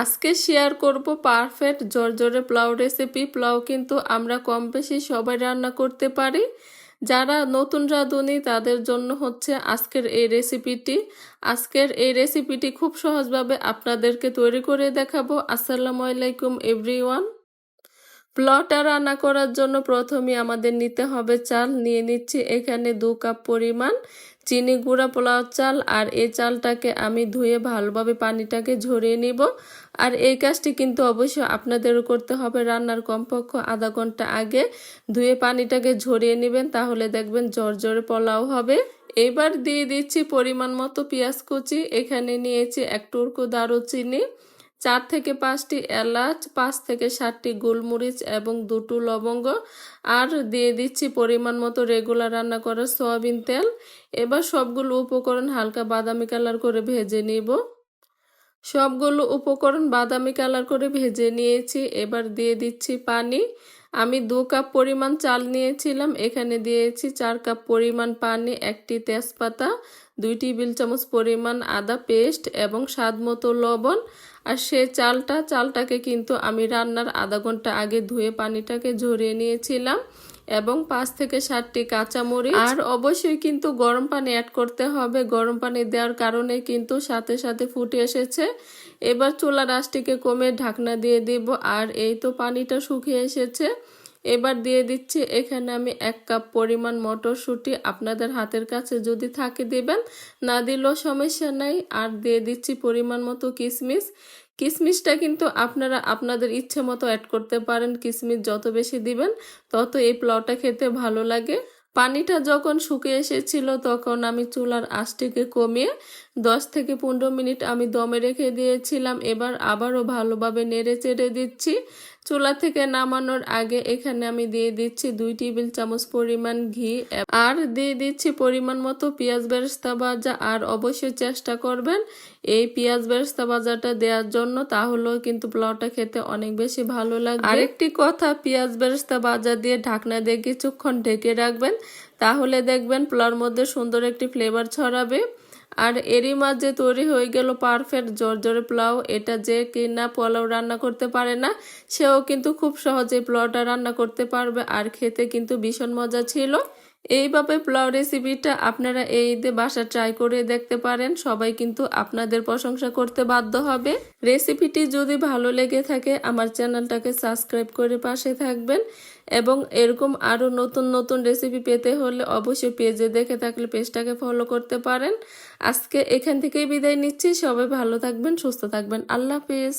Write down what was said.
আজকে শেয়ার করব পারফেক্ট ঝরঝরে পোলাও রেসিপি। পোলাও কিন্তু আমরা কম বেশি সবাই রান্না করতে পারি। যারা নতুন রাঁধুনি তাদের জন্য হচ্ছে আজকের এই রেসিপিটি খুব সহজভাবে আপনাদেরকে তৈরি করে দেখাবো। আসসালামু আলাইকুম এভরিওয়ান। পোলাওটা রান্না করার জন্য প্রথমে আমাদের নিতে হবে চাল। নিয়ে নিচ্ছি এখানে 2 কাপ পরিমাণ চিনি গুঁড়া পোলাও চাল। আর এই চালটাকে আমি ধুয়ে ভালোভাবে পানিটাকে ঝরিয়ে নিব। আর এই কাজটি কিন্তু অবশ্যই আপনাদেরও করতে হবে। রান্নার কমপক্ষে আধা ঘন্টা আগে ধুয়ে পানিটাকে ঝরিয়ে নেবেন, তাহলে দেখবেন ঝরঝরে পোলাও হবে। এবার দিয়ে দিচ্ছি পরিমাণ মতো পেঁয়াজ কুচি। এখানে নিয়েছি 1 টুকরো দারুচিনি, 4 থেকে 5টি এলাচ, 5 থেকে 7টি গোলমরিচ এবং 2টো লবঙ্গ। আর দিয়ে দিচ্ছি পরিমাণ মতো রেগুলার রান্না করা সয়াবিন তেল। এবার সবগুলো উপকরণ হালকা বাদামি কালার করে ভেজে নিব। সবগুলো উপকরণ বাদামি কালার করে ভেজে নিয়েছি। এবার দিয়ে দিচ্ছি পানি। আমি 2 কাপ পরিমাণ চাল নিয়েছিলাম, এখানে দিয়েছি 4 কাপ পরিমাণ পানি, 1টি তেজপাতা, 2 টেবিল চামচ পরিমাণ আদা পেস্ট এবং স্বাদ মতো লবণ। আর সেই চালটাকে কিন্তু আমি রান্নার আধা ঘন্টা আগে ধুয়ে পানিটাকে ঝরিয়ে নিয়েছিলাম এবং 5 থেকে 7টি কাঁচামরিচ। আর অবশ্যই কিন্তু গরম পানি অ্যাড করতে হবে। গরম পানি দেওয়ার কারণে কিন্তু সাথে সাথে ফুটে এসেছে। এবার চুলার আঁচটিকে কমে ঢাকনা দিয়ে দিব। আর এই তো পানিটা শুকিয়ে এসেছে। এবার দিয়ে দিচ্ছি এখানে আমি 1 কাপ পরিমাণ মটরশুঁটি। আপনাদের হাতের কাছে যদি থাকে দিবেন, না দিলেও সমস্যা নাই। আর দিয়ে দিচ্ছি পরিমাণ মতো কিশমিশ। কিশমিশটা কিন্তু আপনারা আপনাদের ইচ্ছে মতো অ্যাড করতে পারেন। কিশমিশ যত বেশি দিবেন তত এই পোলাওটা খেতে ভালো লাগে। পানিটা যখন শুকিয়ে এসেছিল তখন আমি চুলার আঁচটিকে কমিয়ে 10 থেকে 15 মিনিট আমি দমে রেখে দিয়েছিলাম। এবার আবারও ভালোভাবে নেড়ে চেড়ে দিচ্ছি। চুলা থেকে নামানোর আগে এখানে আমি দিয়ে দিচ্ছি 2 টেবিল চামচ পরিমাণ ঘি। আর দিয়ে দিচ্ছি পরিমাণ মতো পেঁয়াজ বেরেস্তা ভাজা। আর অবশ্যই চেষ্টা করবেন এই পেঁয়াজ বেরেস্তা ভাজাটা দেওয়ার জন্য, তাহলেও কিন্তু পোলাওটা খেতে অনেক বেশি ভালো লাগবে। আরেকটি কথা, পেঁয়াজ বেরেস্তা ভাজা দিয়ে ঢাকনা দিয়ে কিছুক্ষণ ঢেকে রাখবেন, তাহলে দেখবেন পোলাওর মধ্যে সুন্দর একটি ফ্লেভার ছড়াবে। আর এরই মাঝে তৈরি হয়ে গেল পারফেক্ট ঝরঝরে পোলাও। এটা যে কিনা পোলাও রান্না করতে পারে না, সেও কিন্তু খুব সহজে পোলাওটা রান্না করতে পারবে। আর খেতে কিন্তু ভীষণ মজা ছিল। এইভাবে পোলাও রেসিপিটা আপনারা এই ঈদে বাসা ট্রাই করে দেখতে পারেন। সবাই কিন্তু আপনাদের প্রশংসা করতে বাধ্য হবে। রেসিপিটি যদি ভালো লেগে থাকে আমার চ্যানেলটাকে সাবস্ক্রাইব করে পাশে থাকবেন। এবং এরকম আরও নতুন নতুন রেসিপি পেতে হলে অবশ্যই পেজে দেখে থাকলে পেজটাকে ফলো করতে পারেন। আজকে এখান থেকেই বিদায় নিচ্ছি। সবাই ভালো থাকবেন, সুস্থ থাকবেন। আল্লাহ হাফেজ।